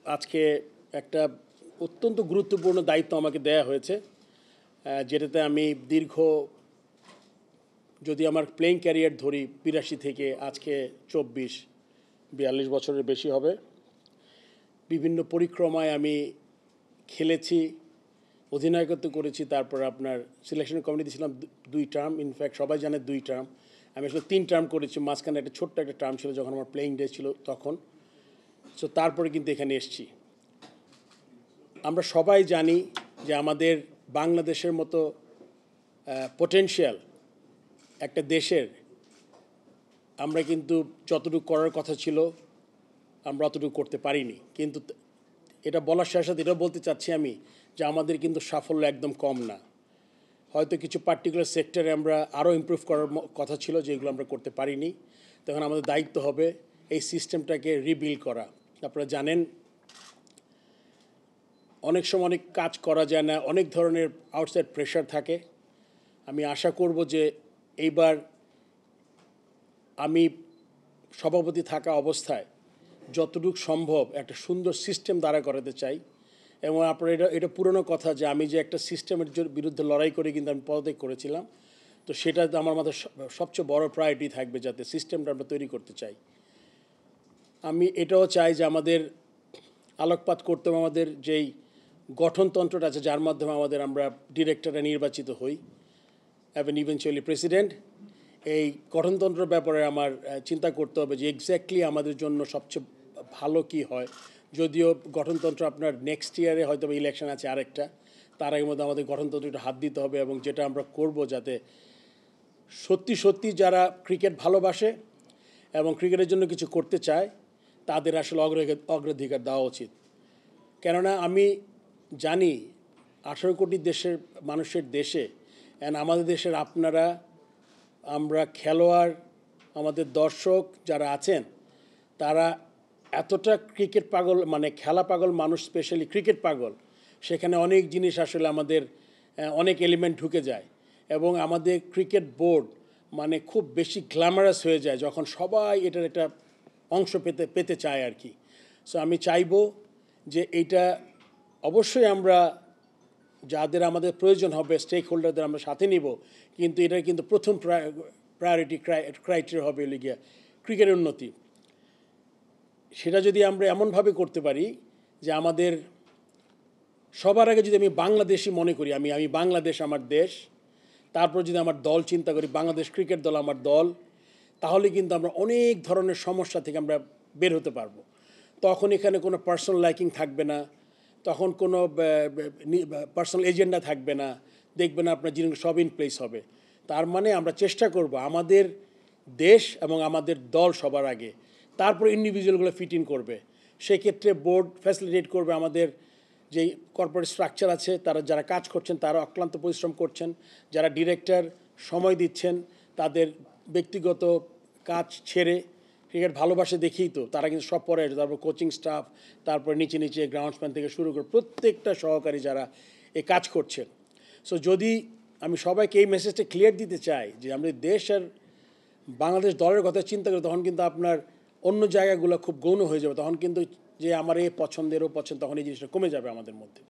আজকে একটা অত্যন্ত গুরুত্বপূর্ণ দায়িত্ব আমাকে দেয়া হয়েছে, যেটাতে আমি যদি আমার প্লেইং ক্যারিয়ার ধরি ৮২ থেকে আজকে ৪২-৪২ বছরের বেশি হবে। বিভিন্ন পরিক্রমায় আমি খেলেছি, অধিনায়কত্ব করেছি, তারপর আপনার সিলেকশন কমিটিতে ছিলাম ২ টার্ম, ইনফ্যাক্ট সবাই জানে ২ টার্ম। আমি আসলে ৩ টার্ম করেছি, মাঝখানে একটা ছোট্ট একটা টার্ম ছিল যখন আমার প্লেইং ডে ছিল তখন। সো তারপরে কিন্তু এখানে এসেছি। আমরা সবাই জানি যে আমাদের বাংলাদেশের মতো পটেনশিয়াল একটা দেশের আমরা কিন্তু যতটুকু করার কথা ছিল আমরা অতটুকু করতে পারিনি। কিন্তু এটা বলার সাথে সাথে এটাও বলতে চাচ্ছি আমি যে আমাদের কিন্তু সাফল্য একদম কম না। হয়তো কিছু পার্টিকুলার সেক্টরে আমরা আরও ইমপ্রুভ করার কথা ছিল, যেগুলো আমরা করতে পারিনি। তখন আমাদের দায়িত্ব হবে এই সিস্টেমটাকে রিবিল্ড করা। আপনারা জানেন অনেক সময় অনেক কাজ করা যায় না, অনেক ধরনের আউটসাইড প্রেশার থাকে। আমি আশা করব যে এইবার আমি সভাপতি থাকা অবস্থায় যতটুকু সম্ভব একটা সুন্দর সিস্টেম দাঁড়া করাতে চাই। এবং আপনার এটা পুরনো কথা যে আমি যে একটা সিস্টেমের বিরুদ্ধে লড়াই করে কিন্তু আমি পদত্যাগ করেছিলাম। তো সেটা আমার মাথায় সবচেয়ে বড় প্রায়োরিটি থাকবে, যাতে সিস্টেমটা আমরা তৈরি করতে চাই। আমি এটাও চাই যে আমাদের আলোকপাত করতে হবে আমাদের যেই গঠনতন্ত্রটা আছে, যার মাধ্যমে আমরা ডিরেক্টররা নির্বাচিত হই এবং ইভেনচুয়ালি প্রেসিডেন্ট। এই গঠনতন্ত্রের ব্যাপারে আমার চিন্তা করতে হবে যে এক্স্যাক্টলি আমাদের জন্য সবচেয়ে ভালো কি হয়। যদিও গঠনতন্ত্র আপনার নেক্সট ইয়ারে হয়তো ইলেকশন আছে আরেকটা, তার আগের মধ্যে আমাদের গঠনতন্ত্রটা হাত দিতে হবে এবং যেটা আমরা করব যাতে সত্যি সত্যি যারা ক্রিকেট ভালোবাসে এবং ক্রিকেটের জন্য কিছু করতে চায় তাদের আসলে অগ্রাধিকার দেওয়া উচিত। কেননা আমি জানি 18 কোটি দেশের মানুষের দেশে আমাদের দেশের আপনারা, আমরা খেলোয়াড়, আমাদের দর্শক যারা আছেন তারা এতটা ক্রিকেট পাগল, মানে খেলা পাগল মানুষ, স্পেশালি ক্রিকেট পাগল। সেখানে অনেক জিনিস আসলে আমাদের অনেক এলিমেন্ট ঢুকে যায় এবং আমাদের ক্রিকেট বোর্ড মানে খুব বেশি গ্ল্যামারাস হয়ে যায় যখন সবাই এটার একটা অংশ পেতে চায় আর কি। সো আমি চাইবো যে এইটা অবশ্যই আমরা যাদের আমাদের প্রয়োজন হবে স্টেক হোল্ডারদের আমরা সাথে নিব, কিন্তু এটার কিন্তু প্রথম প্রায়োরিটি ক্রাইটেরিয়া হবে গিয়া ক্রিকেটের উন্নতি। সেটা যদি আমরা এমনভাবে করতে পারি যে আমাদের সবার আগে যদি আমি বাংলাদেশি মনে করি, আমি বাংলাদেশ আমার দেশ, তারপর যদি আমার দল চিন্তা করি, বাংলাদেশ ক্রিকেট দল আমার দল, তাহলে কিন্তু আমরা অনেক ধরনের সমস্যা থেকে আমরা বের হতে পারবো। তখন এখানে কোনো পার্সোনাল লাইকিং থাকবে না, তখন কোনো পার্সোনাল এজেন্ডা থাকবে না, দেখবেন আপনার জিনিস সব ইন প্লেস হবে। তার মানে আমরা চেষ্টা করব আমাদের দেশ এবং আমাদের দল সবার আগে, তারপর ইন্ডিভিজুয়ালগুলো ফিট ইন করবে। সেক্ষেত্রে বোর্ড ফ্যাসিলিটেট করবে আমাদের যেই কর্পোরেট স্ট্রাকচার আছে, তারা যারা কাজ করছেন তারা অক্লান্ত পরিশ্রম করছেন, যারা ডিরেক্টর সময় দিচ্ছেন, তাদের ব্যক্তিগত কাজ ছেড়ে ক্রিকেট ভালোবাসে দেখেই তো তারা কিন্তু সব পরে, তারপর কোচিং স্টাফ, তারপর নিচে গ্রাউন্ডসম্যান থেকে শুরু করে প্রত্যেকটা সহকারী যারা এই কাজ করছেন। সো যদি আমি সবাইকে এই মেসেজটা ক্লিয়ার দিতে চাই যে আমাদের দেশ আর বাংলাদেশ দলের কথা চিন্তা করি, তখন কিন্তু আপনার অন্য জায়গাগুলো খুব গৌণ হয়ে যাবে। তখন কিন্তু যে আমার এই পছন্দেরও পছন্দ, তখন এই জিনিসটা কমে যাবে আমাদের মধ্যে।